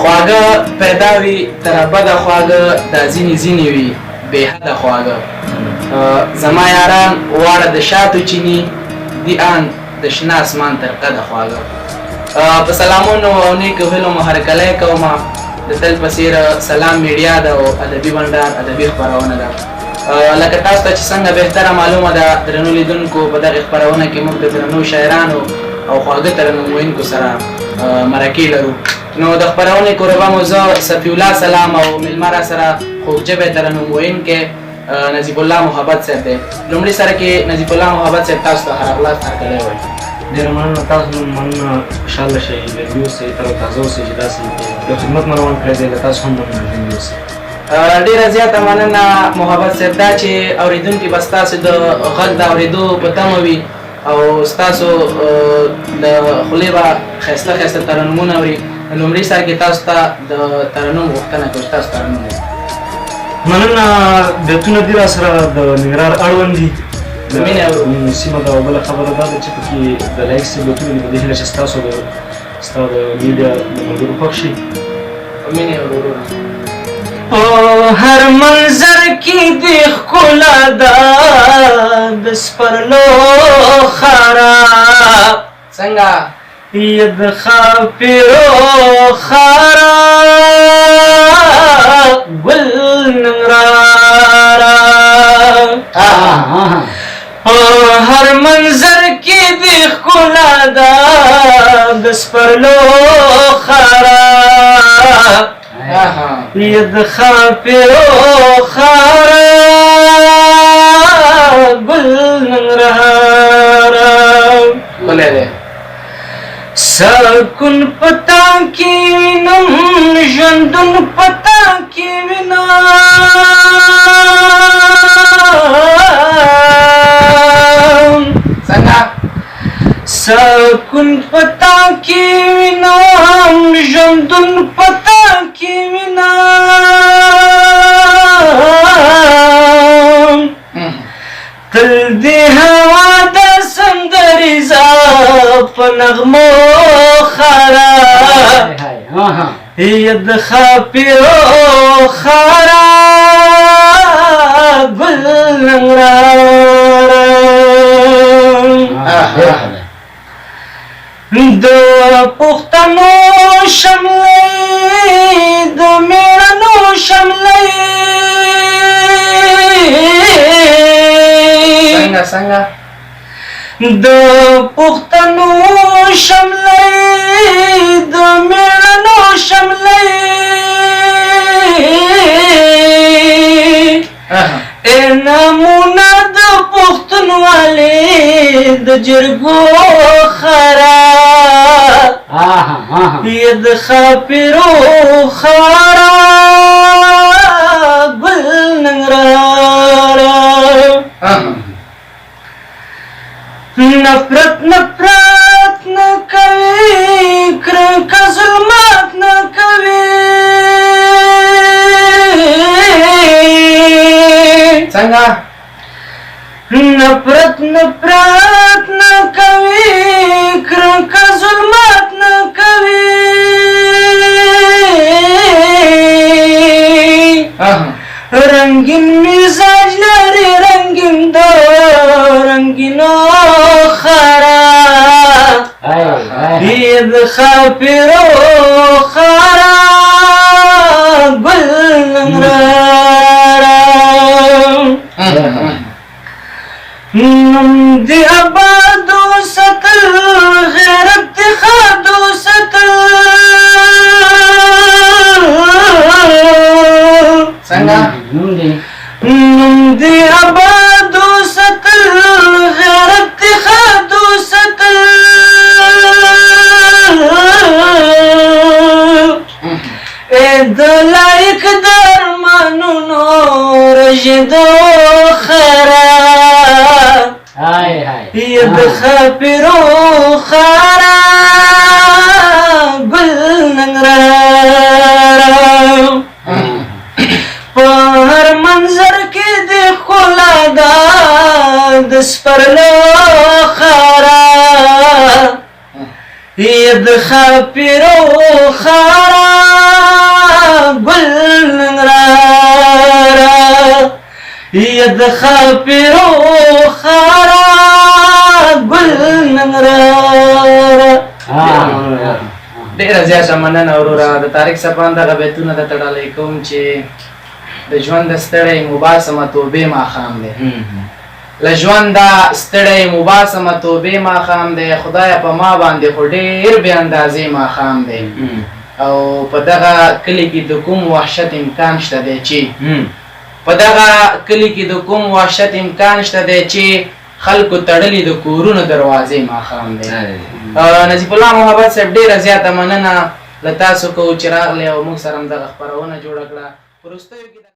خواږه پیدا وي تر بده خواږه دا ځینې وي بېحده خواږه زما یاران واړه د شاتو چیني دي ان د شنه اسمان تر قده خواږه په سلامونو او نیکو هیلو مو هرکلی کومه د تل په څېر سلام میډیا ده او ادبي بنډار ادبي خپرونه ده لکه تاسو ته چې څنګه بهتره معلومه ده درنو لیدونکو په دغې خپرونه کې موږ د درنو شاعرانو او خواږه ترنم ویونکو سره مرکې لرو نو د خپرونې کوربه مو زه صفي الله سلام او میلمه را سره خوږژبی ترنم ویونکی نظیف الله محبت صاحب دی لومړي سره کې نظیف الله محبت صاحب تاسو ته هرغلاست هرکلی وایي ډېره مننه تاسو مننه خوشحاله شئ ژوندي اوسئ تروتازه اوسئ چې داسې یو خدمت مو روان کړی دی له تاسو هم مننه ژوندي اوسئ ډېره زیاته مننه محبت صاحب دا چې اورېدونکي به ستاسو د غږ د اورېدو په تمه وي او ستاسو د خولې به ښایسته ښایسته ترنمونه اوري لومړي سر کې تاسو ته د ترنم غوښتنه کوي چې تاسو ترنم وایي مننه بیتونه دي را سره د ننګرهار اړوند دي د مینې اورو سیمه ده او بله خبره دا ده چې پکې د لایق صاحب بیتونه دي په دې هیله چې ستاسو د میډیا د ملګرو خوښ شي مینې اورو په هر منظر کې د ښکلا ده د سپرلو خراب څنګه ید خاپیرو خراب گل ننگرارا هر منظر کی دی ښکلا ده د سپرلو خراب ید خاپیرو خراب گل ننگرارا بلے دے سکون پتا کی وینم ژوندون پتا کی وینم څنګه سکون پتا کی وینم ژوندون پتا کی وینم تل دې هوا د سندرې په نغمو خراب ید خاپیرو خراب گل ننگرارا د پښتنو شملې د میړنو شملې څنګه د پښتنو شملې د میړنو شملې نمونه د پښتونولۍ د جرګو خراب د خاپیرو خراب گل ننګرارا نفرت نفرت نه کوي کرکه ظلمات نه کوي څنګه نفرت نفرت نه کوي کرکه ظلمات نه کوي رنگین مزاج لري رنگین دو رنگینو خراب د خاپیرو خراب گل ننګرارا نوم دې آبادو ساتل غیرت دې ښادو ساتل څنګه نوم دې آبادو ساتل غیرت دې ښادو ساتل د لایق درمانونو رژیدو خراب ید خاپیرو خراب گل ننګرارا په هر منظر کې د ښکلا ده د سپرلو خراب ید خاپیرو خراب ید خاپرو خارا گل ننگرارا. ډیره زیاته مننه وروره. د طارق صاحب دغه بیتونه د تړلی کوم چې د ژوند د ستړی مباسمه توبې ماښام دی، له ژونده ستړی مباسمه توبې ماښام دی، خدایه په ما باندې خو ډېر بې اندازې ماښام دی. او په دغه کلي کې د کوم وحشت امکان شته دی چې په دغه کلي کې د کوم وحشت امکان شته دی چې خلکو تړلي د کورونو دروازې ماښام دی. نظیف الله محبت صاحب ډېره زیاته مننه له تاسو کوو چې راغلی او موږ سره همدغه خپرونه جوړه کړه. په وروستیو کې